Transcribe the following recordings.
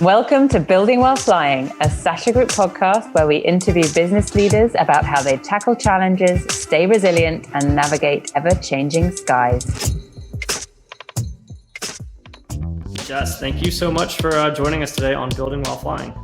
Welcome to Building While Flying, a Sasha Group podcast where we interview business leaders about how they tackle challenges, stay resilient, and navigate ever-changing skies. Jess, thank you so much for joining us today on Building While Flying.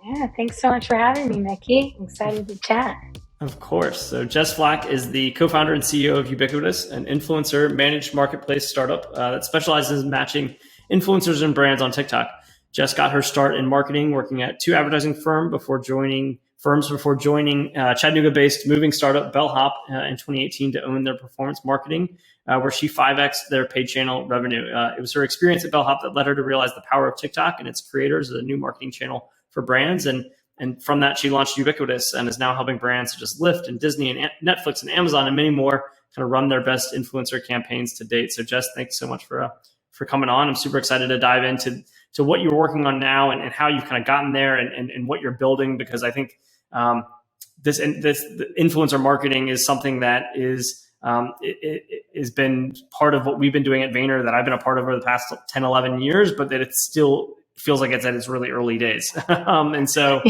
Yeah, thanks so much for having me, Mickey. I'm excited to chat. Of course. So Jess Flack is the co-founder and CEO of Ubiquitous, an influencer managed marketplace startup that specializes in matching influencers and brands on TikTok. Jess got her start in marketing, working at two advertising firms before joining Chattanooga-based moving startup Bellhop in 2018 to own their performance marketing, where she 5x'd their paid channel revenue. It was her experience at Bellhop that led her to realize the power of TikTok and its creators as a new marketing channel for brands. And from that, she launched Ubiquitous and is now helping brands such as Lyft and Disney and Netflix and Amazon and many more kind of run their best influencer campaigns to date. So Jess, thanks so much for coming on. I'm super excited to dive into what you're working on now and how you've kind of gotten there and what you're building, because I think this influencer marketing is something that is it has been part of what we've been doing at Vayner, that I've been a part of over the past 10, 11 years, but that it still feels like it's at its really early days. And so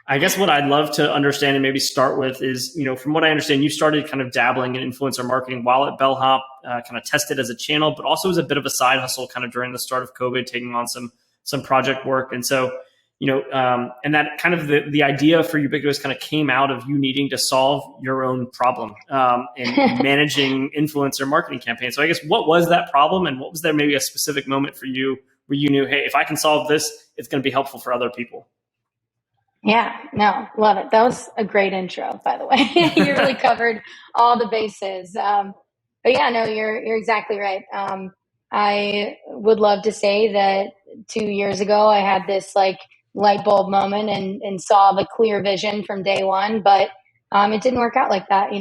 I guess what I'd love to understand and maybe start with is, from what I understand, you started kind of dabbling in influencer marketing while at Bellhop, kind of tested as a channel, but also as a bit of a side hustle kind of during the start of COVID, taking on some project work. And so, and that kind of the idea for Ubiquitous kind of came out of you needing to solve your own problem in managing influencer marketing campaigns. So I guess what was that problem, and what was there maybe a specific moment for you where you knew, hey, if I can solve this, it's going to be helpful for other people? Yeah, no, love it. That was a great intro, by the way. You really covered all the bases. But yeah, no, you're exactly right. I would love to say that 2 years ago, I had this light bulb moment and saw the clear vision from day one, but it didn't work out like that.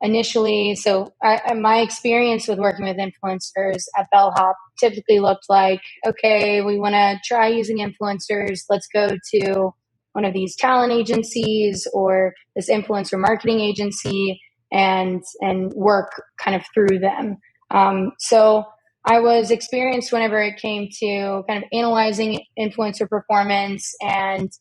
My experience with working with influencers at Bellhop typically looked like, okay, we want to try using influencers. Let's go to one of these talent agencies or this influencer marketing agency and work kind of through them. So I was experienced whenever it came to kind of analyzing influencer performance and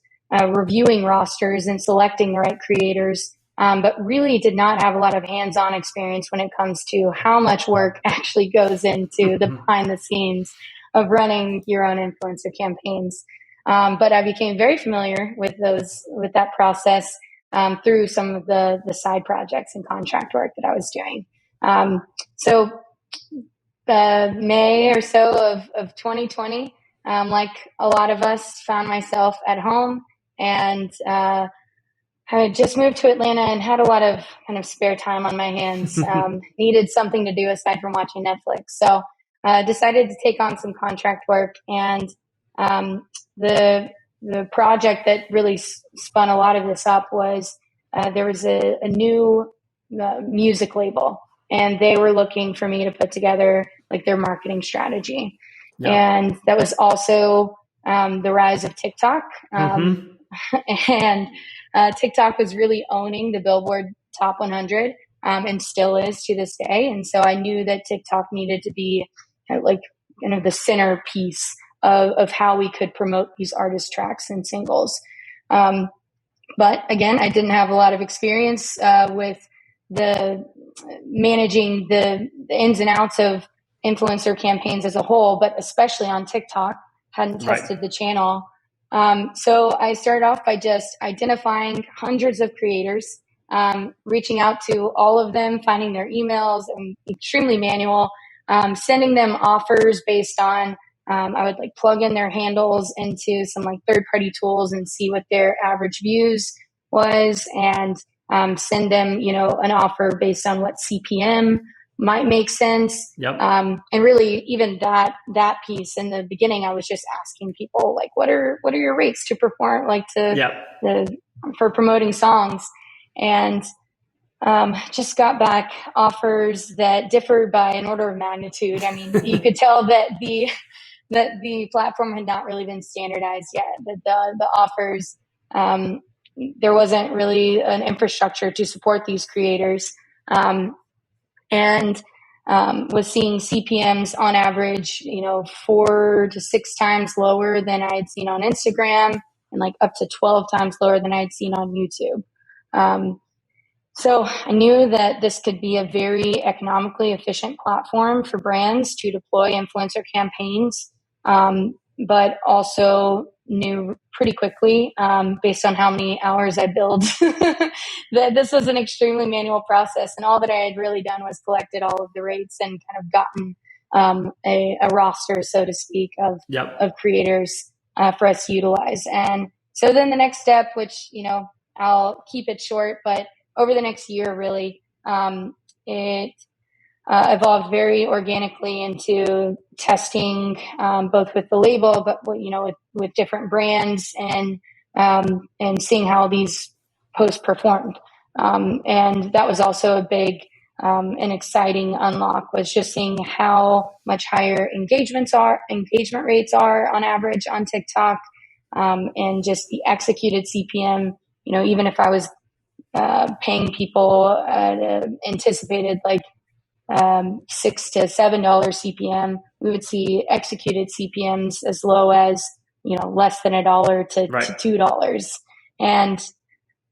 reviewing rosters and selecting the right creators. But really did not have a lot of hands-on experience when it comes to how much work actually goes into the behind the scenes of running your own influencer campaigns. But I became very familiar with that process through some of the side projects and contract work that I was doing. So May or so of 2020, like a lot of us, found myself at home and I had just moved to Atlanta and had a lot of kind of spare time on my hands, needed something to do aside from watching Netflix. So decided to take on some contract work. And the project that really spun a lot of this up was there was a new music label, and they were looking for me to put together their marketing strategy. Yeah. And that was also the rise of TikTok. And TikTok was really owning the Billboard Top 100 and still is to this day. And so I knew that TikTok needed to be the centerpiece of how we could promote these artist tracks and singles. But again, I didn't have a lot of experience with managing the ins and outs of influencer campaigns as a whole, but especially on TikTok. Hadn't tested the channel. So I started off by just identifying hundreds of creators, reaching out to all of them, finding their emails, and extremely manual, sending them offers based on, I would plug in their handles into some third-party tools and see what their average views was, and send them, an offer based on what CPM might make sense. Yep. And really even that piece in the beginning, I was just asking people what are your rates to perform, for promoting songs, and just got back offers that differed by an order of magnitude. I mean, you could tell that the platform had not really been standardized yet, that the offers, there wasn't really an infrastructure to support these creators. And was seeing CPMs on average, 4 to 6 times lower than I had seen on Instagram, and like up to 12 times lower than I had seen on YouTube. So I knew that this could be a very economically efficient platform for brands to deploy influencer campaigns, but also knew pretty quickly, based on how many hours I billed, that this was an extremely manual process. And all that I had really done was collected all of the rates and kind of gotten a roster, so to speak, of creators for us to utilize. And so then the next step, which, I'll keep it short, but over the next year, really, it evolved very organically into testing, both with the label, but with different brands, and seeing how these posts performed. And that was also a big and exciting unlock, was just seeing how much higher engagement rates are on average on TikTok, and just the executed CPM. Even if I was paying people anticipated like $6 to $7 CPM, we would see executed CPMs as low as less than $1 to $2. And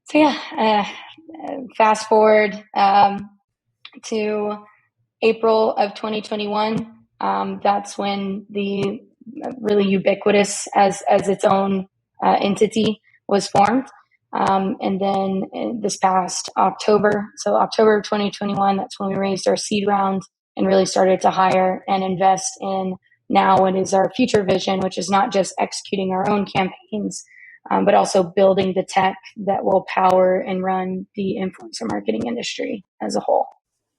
so fast forward to April of 2021. That's when the really Ubiquitous as its own entity was formed. And then this past October, so October of 2021, that's when we raised our seed round and really started to hire and invest in now what is our future vision, which is not just executing our own campaigns, but also building the tech that will power and run the influencer marketing industry as a whole.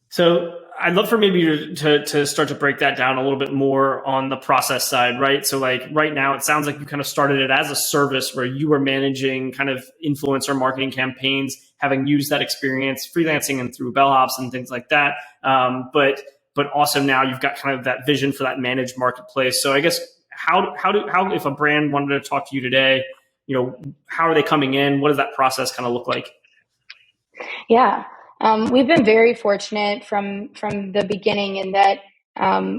So I'd love for maybe to start to break that down a little bit more on the process side, right? So like right now, it sounds like you kind of started it as a service where you were managing kind of influencer marketing campaigns, having used that experience freelancing and through bellhops and things like that. But also now you've got kind of that vision for that managed marketplace. So I guess how if a brand wanted to talk to you today, how are they coming in? What does that process kind of look like? Yeah. We've been very fortunate from the beginning in that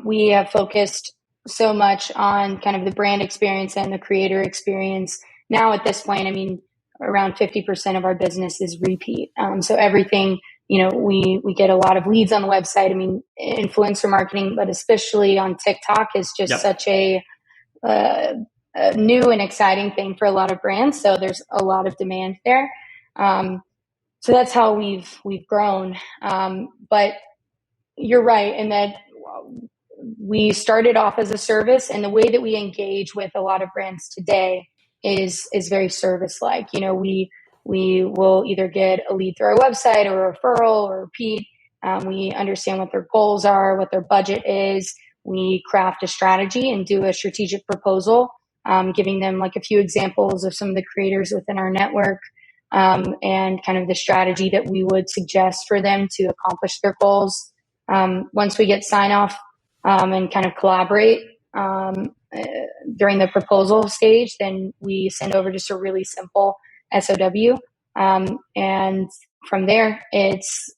we have focused so much on kind of the brand experience and the creator experience. Now at this point, around 50% of our business is repeat. So everything, we get a lot of leads on the website. Influencer marketing, but especially on TikTok, is just such a new and exciting thing for a lot of brands. So there's a lot of demand there. So that's how we've grown. But you're right in that we started off as a service, and the way that we engage with a lot of brands today is very service-like. We will either get a lead through our website or a referral or repeat. We understand what their goals are, what their budget is. We craft a strategy and do a strategic proposal, giving them like a few examples of some of the creators within our network. And kind of the strategy that we would suggest for them to accomplish their goals. Once we get sign off and kind of collaborate during the proposal stage, then we send over just a really simple SOW. And from there, it's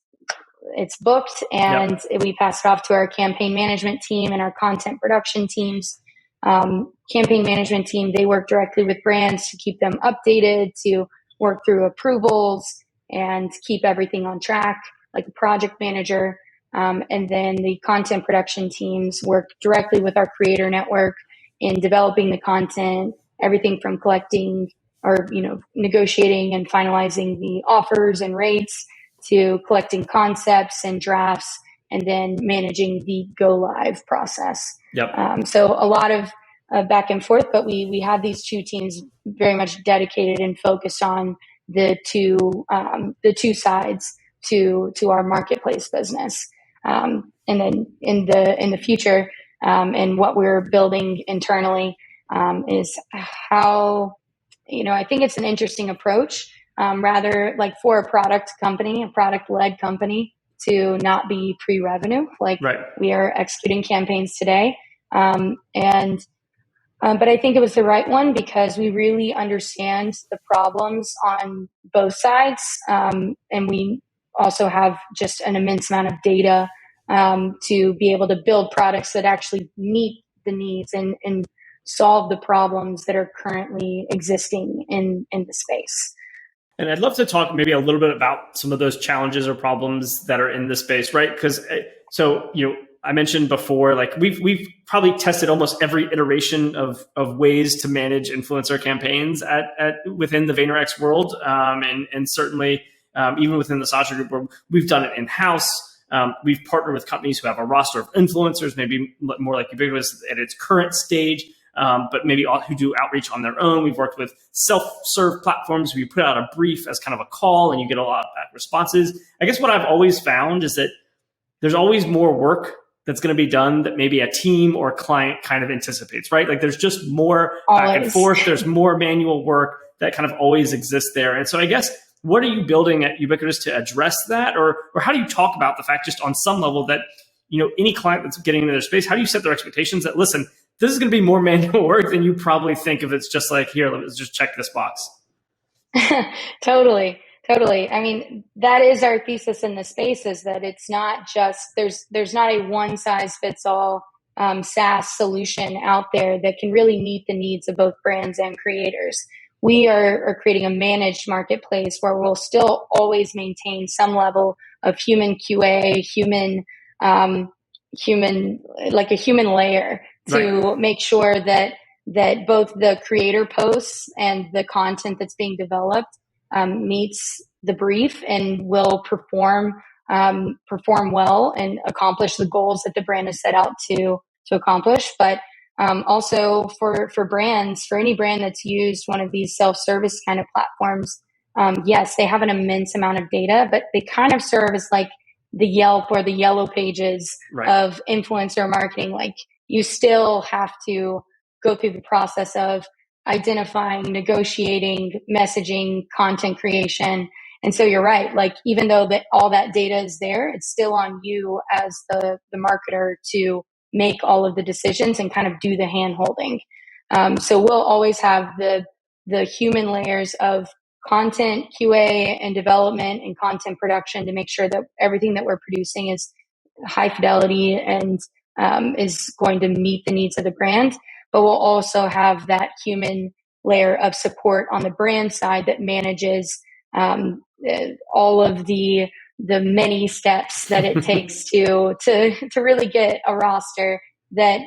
booked, and we pass it off to our campaign management team and our content production teams. Campaign management team, they work directly with brands to keep them updated, to work through approvals and keep everything on track, like a project manager. And then the content production teams work directly with our creator network in developing the content, everything from collecting or, negotiating and finalizing the offers and rates, to collecting concepts and drafts, and then managing the go live process. So a lot of back and forth, but we have these two teams very much dedicated and focused on the two sides to our marketplace business. And then in the future, and what we're building internally, is how, I think it's an interesting approach, rather like for a product-led company, to not be pre-revenue. We are executing campaigns today. But I think it was the right one because we really understand the problems on both sides. And we also have just an immense amount of data to be able to build products that actually meet the needs and solve the problems that are currently existing in the space. And I'd love to talk maybe a little bit about some of those challenges or problems that are in the space, right? Because I mentioned before, like we've probably tested almost every iteration of ways to manage influencer campaigns at within the VaynerX world, and certainly even within the Sasha Group, where we've done it in house. We've partnered with companies who have a roster of influencers, maybe more like Ubiquitous at its current stage, but maybe who do outreach on their own. We've worked with self-serve platforms where you put out a brief as kind of a call and you get a lot of responses. I guess what I've always found is that there's always more work that's going to be done that maybe a team or client kind of anticipates, right? Like there's just more back and forth. There's more manual work that kind of always exists there. And so I guess, what are you building at Ubiquitous to address that? Or how do you talk about the fact just on some level that, any client that's getting into their space, how do you set their expectations that, listen, this is going to be more manual work than you probably think if it's just like, here, let's just check this box. Totally. I mean, that is our thesis in the space, is that it's not just, there's not a one size fits all SaaS solution out there that can really meet the needs of both brands and creators. We are creating a managed marketplace where we'll still always maintain some level of human QA, human like a human layer to make sure that both the creator posts and the content that's being developed meets the brief and will perform well and accomplish the goals that the brand has set out to accomplish. But also for brands, for any brand that's used one of these self-service kind of platforms, yes, they have an immense amount of data, but they kind of serve as like the Yelp or the Yellow Pages of influencer marketing. Like you still have to go through the process of identifying, negotiating, messaging, content creation. And so you're right. Like, even though all that data is there, it's still on you as the marketer to make all of the decisions and kind of do the hand holding. So we'll always have the human layers of content QA and development and content production to make sure that everything that we're producing is high fidelity and is going to meet the needs of the brand. But we'll also have that human layer of support on the brand side that manages all of the many steps that it takes to really get a roster that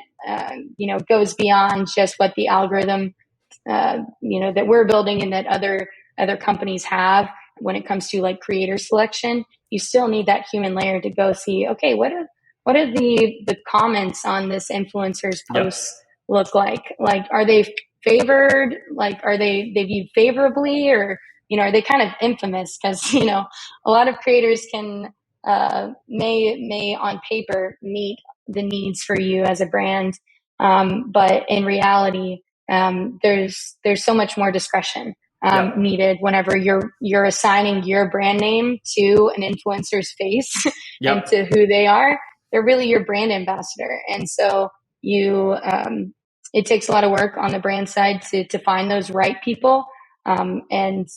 goes beyond just what the algorithm that we're building and that other companies have when it comes to like creator selection. You still need that human layer to go see, okay, what are the comments on this influencer's posts look like? Like, are they favored? Like, are they viewed favorably, or are they kind of infamous? Because a lot of creators can may on paper meet the needs for you as a brand, but in reality, there's so much more discretion needed whenever you're assigning your brand name to an influencer's face and to who they are. They're really your brand ambassador, and so it takes a lot of work on the brand side to find those right people. And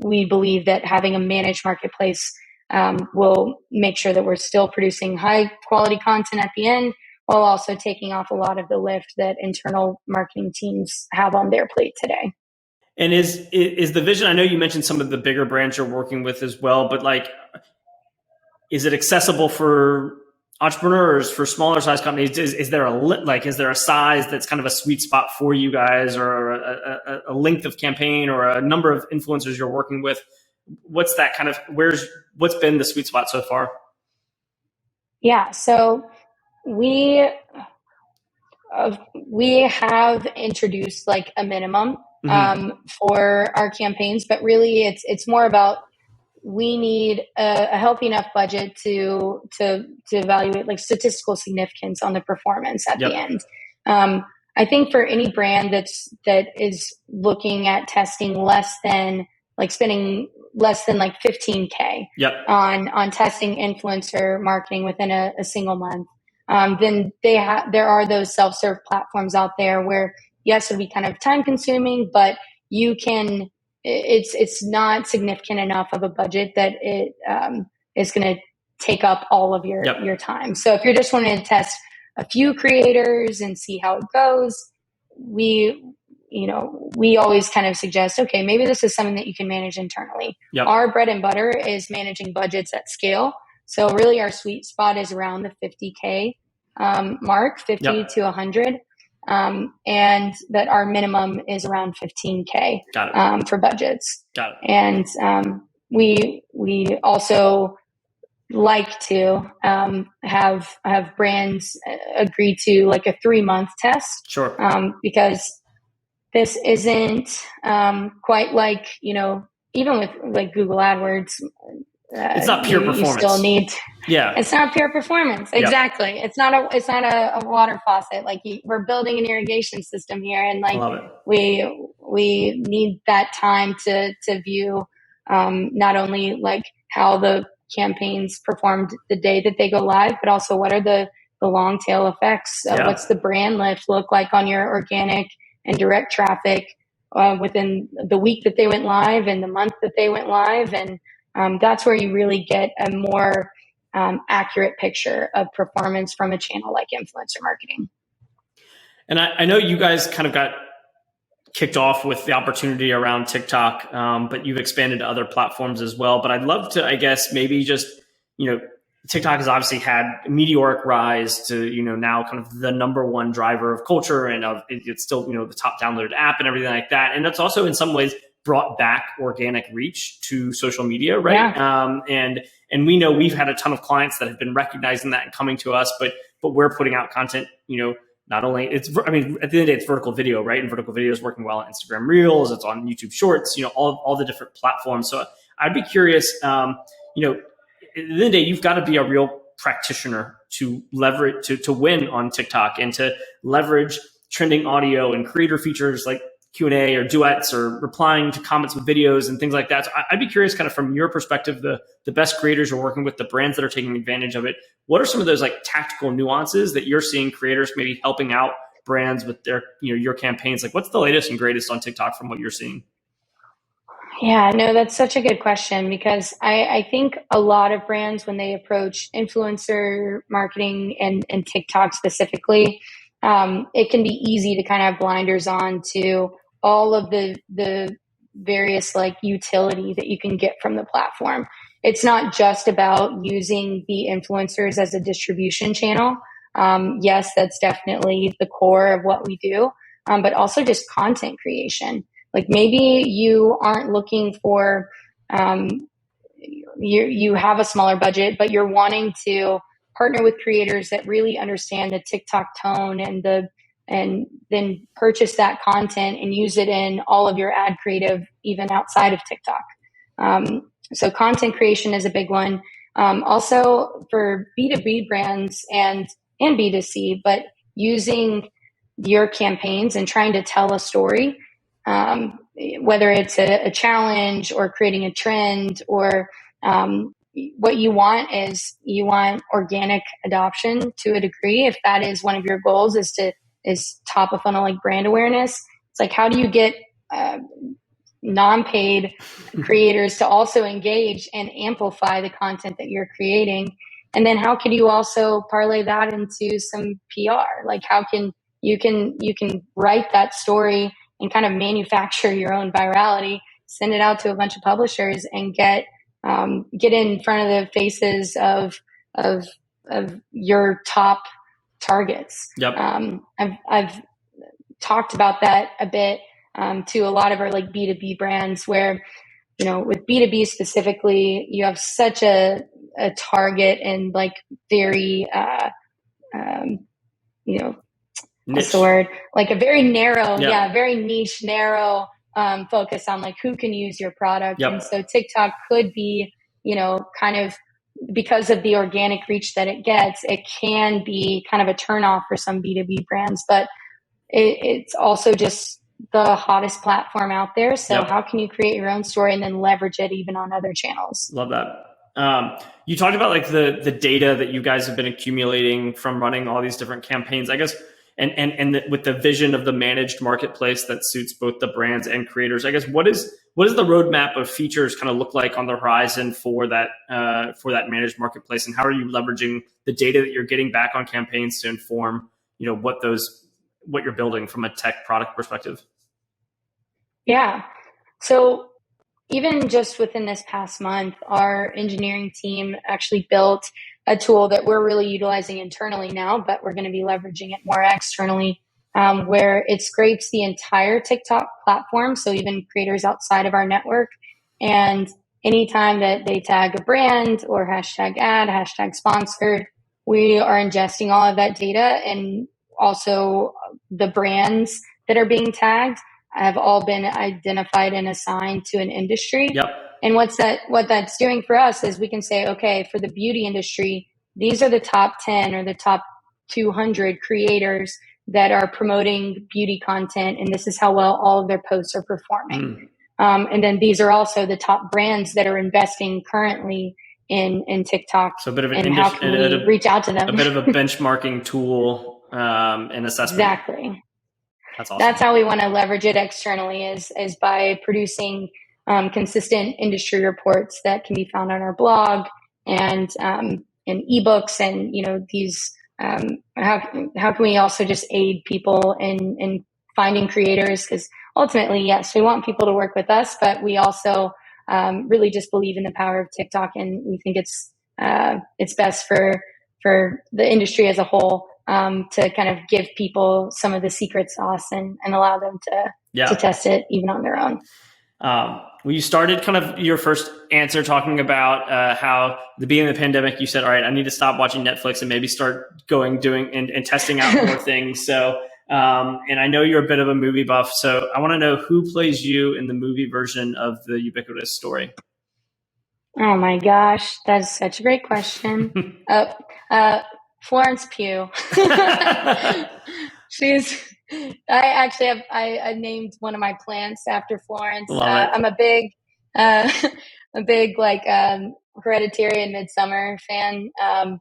we believe that having a managed marketplace will make sure that we're still producing high quality content at the end, while also taking off a lot of the lift that internal marketing teams have on their plate today. And is the vision, I know you mentioned some of the bigger brands you're working with as well, but like, is it accessible for entrepreneurs, for smaller size companies? Is there a size that's kind of a sweet spot for you guys, or a length of campaign, or a number of influencers you're working with? What's that kind of, what's been the sweet spot so far? Yeah. So we have introduced like a minimum for our campaigns, but really it's more about, we need a healthy enough budget to evaluate like statistical significance on the performance at the end. I think for any brand that is looking at testing spending less than like $15K on testing influencer marketing within a single month, then there are those self-serve platforms out there where, yes, it'll be kind of time consuming, but you can, it's not significant enough of a budget that it is going to take up all of your time. So if you're just wanting to test a few creators and see how it goes, we always kind of suggest, okay, maybe this is something that you can manage internally. Our bread and butter is managing budgets at scale. So really our sweet spot is around the 50K mark, 50 to 100. And that our minimum is around 15K for budgets. Got it. And we also like to have brands agree to like a 3-month test. Sure. Because this isn't quite like, even with like Google AdWords, it's not pure performance. You still need. It's not pure performance. Exactly. It's not a water faucet. Like we're building an irrigation system here, and like we need that time to view not only like how the campaigns performed the day that they go live, but also what are the long tail effects. What's the brand lift look like on your organic and direct traffic within the week that they went live and the month that they went live. And that's where you really get a more accurate picture of performance from a channel like influencer marketing. And I know you guys kind of got kicked off with the opportunity around TikTok, but you've expanded to other platforms as well. But I'd love to, I guess, maybe just, TikTok has obviously had a meteoric rise to, now kind of the number one driver of culture, and it's still, the top downloaded app and everything like that. And that's also in some ways brought back organic reach to social media, right? Yeah. And we know we've had a ton of clients that have been recognizing that and coming to us, but we're putting out content, not only at the end of the day, it's vertical video, right? And vertical video is working well on Instagram Reels, it's on YouTube Shorts, all the different platforms. So I'd be curious, at the end of the day, you've got to be a real practitioner to leverage, to win on TikTok and to leverage trending audio and creator features like Q&A or duets or replying to comments with videos and things like that. So I'd be curious kind of from your perspective, the best creators you're working with, the brands that are taking advantage of it. What are some of those like tactical nuances that you're seeing creators maybe helping out brands with their, your campaigns? Like what's the latest and greatest on TikTok from what you're seeing? Yeah, no, that's such a good question, because I think a lot of brands, when they approach influencer marketing and TikTok specifically, it can be easy to kind of have blinders on to all of the various like utility that you can get from the platform. It's not just about using the influencers as a distribution channel. Yes, that's definitely the core of what we do, but also just content creation. Like maybe you aren't looking for, you have a smaller budget, but you're wanting to partner with creators that really understand the TikTok tone and then purchase that content and use it in all of your ad creative, even outside of TikTok. So content creation is a big one. Also for B2B brands and B2C, but using your campaigns and trying to tell a story, whether it's a challenge or creating a trend or what you want is you want organic adoption to a degree. If that is one of your goals is top of funnel, like brand awareness. It's like, how do you get non-paid creators to also engage and amplify the content that you're creating? And then how can you also parlay that into some PR? Like how can you write that story and kind of manufacture your own virality, send it out to a bunch of publishers and get in front of the faces of your top targets. Yep. I've talked about that a bit to a lot of our like B2B brands where, with B2B specifically, you have such a target and like very, what's the word? Like a very narrow, very niche, narrow focus on like who can use your product. Yep. And so TikTok could be, kind of because of the organic reach that it gets, it can be kind of a turnoff for some B2B brands, but it's also just the hottest platform out there. So how can you create your own story and then leverage it even on other channels? Love that. You talked about like the data that you guys have been accumulating from running all these different campaigns, I guess. with the vision of the managed marketplace that suits both the brands and creators, I guess what does the roadmap of features kind of look like on the horizon for that managed marketplace, and how are you leveraging the data that you're getting back on campaigns to inform what you're building from a tech product perspective? Yeah. So even just within this past month, our engineering team actually built a tool that we're really utilizing internally now, but we're going to be leveraging it more externally, where it scrapes the entire TikTok platform. So even creators outside of our network. And anytime that they tag a brand or hashtag ad, hashtag sponsored, we are ingesting all of that data, and also the brands that are being tagged have all been identified and assigned to an industry. Yep. And what that's doing for us is we can say, okay, for the beauty industry, these are the top 10 or the top 200 creators that are promoting beauty content, and this is how well all of their posts are performing. And then these are also the top brands that are investing currently in TikTok. So a bit of how can we reach out to them? A bit of a benchmarking tool and assessment. Exactly. That's awesome. That's how we want to leverage it externally, is by producing consistent industry reports that can be found on our blog and ebooks, and these how can we also just aid people in finding creators, because ultimately, yes, we want people to work with us, but we also really just believe in the power of TikTok, and we think it's best for the industry as a whole to kind of give people some of the secret sauce and allow them to test it even on their own. When you started kind of your first answer talking about how the beginning of the pandemic, you said, all right, I need to stop watching Netflix and maybe start doing and testing out more things. So, and I know you're a bit of a movie buff, so I want to know who plays you in the movie version of the Ubiquitous story. Oh my gosh, that's such a great question. Florence Pugh. I named one of my plants after Florence. I'm a big like Hereditary and Midsummer fan. I'm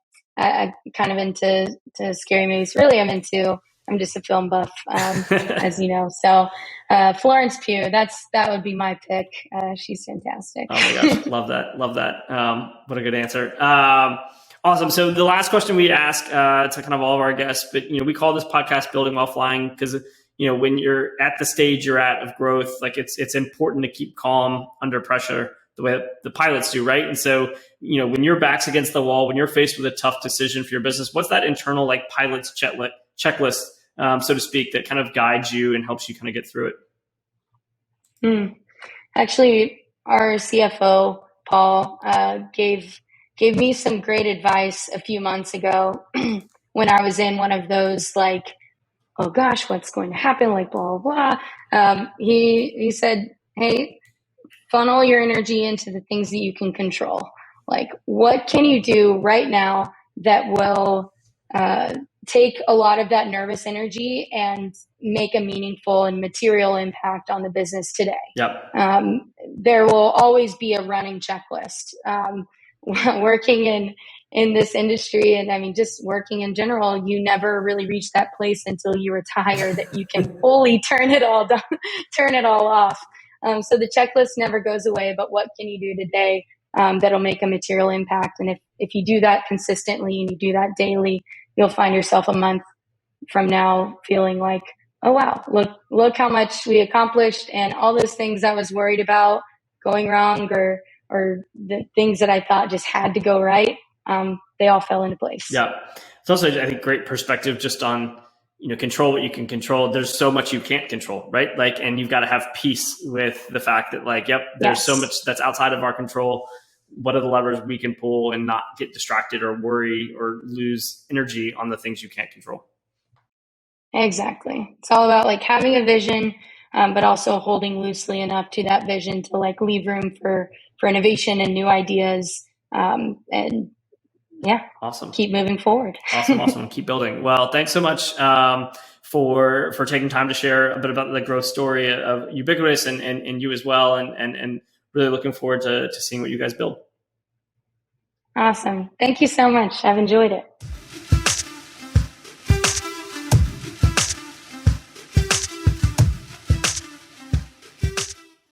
kind of into scary movies. Really, I'm just a film buff, as you know. So Florence Pugh, that would be my pick. She's fantastic. Oh my gosh, love that. What a good answer. Awesome. So the last question we ask to kind of all of our guests, but we call this podcast Building While Flying because when you're at the stage you're at of growth, like it's important to keep calm under pressure the way that the pilots do, right? And so when your back's against the wall, when you're faced with a tough decision for your business, what's that internal like pilot's checklist, so to speak, that kind of guides you and helps you kind of get through it? Actually, our CFO Paul gave me some great advice a few months ago when I was in one of those like, oh gosh, what's going to happen? Like blah, blah, blah. He said, hey, funnel your energy into the things that you can control. Like what can you do right now that will take a lot of that nervous energy and make a meaningful and material impact on the business today? Yep. There will always be a running checklist. Working in this industry, and I mean just working in general, you never really reach that place until you retire that you can fully turn it all off. So the checklist never goes away, but what can you do today that'll make a material impact? And if you do that consistently and you do that daily, you'll find yourself a month from now feeling like, oh wow, look how much we accomplished, and all those things I was worried about going wrong or the things that I thought just had to go right, they all fell into place. Yeah. It's also, I think, great perspective just on, control what you can control. There's so much you can't control, right? Like, and you've got to have peace with the fact that like, yep, there's so much that's outside of our control. What are the levers we can pull and not get distracted or worry or lose energy on the things you can't control? Exactly. It's all about like having a vision, but also holding loosely enough to that vision to like leave room for innovation and new ideas. And yeah, awesome. Keep moving forward. Awesome. Keep building. Well, thanks so much for taking time to share a bit about the growth story of Ubiquitous and you as well. And really looking forward to seeing what you guys build. Awesome. Thank you so much. I've enjoyed it.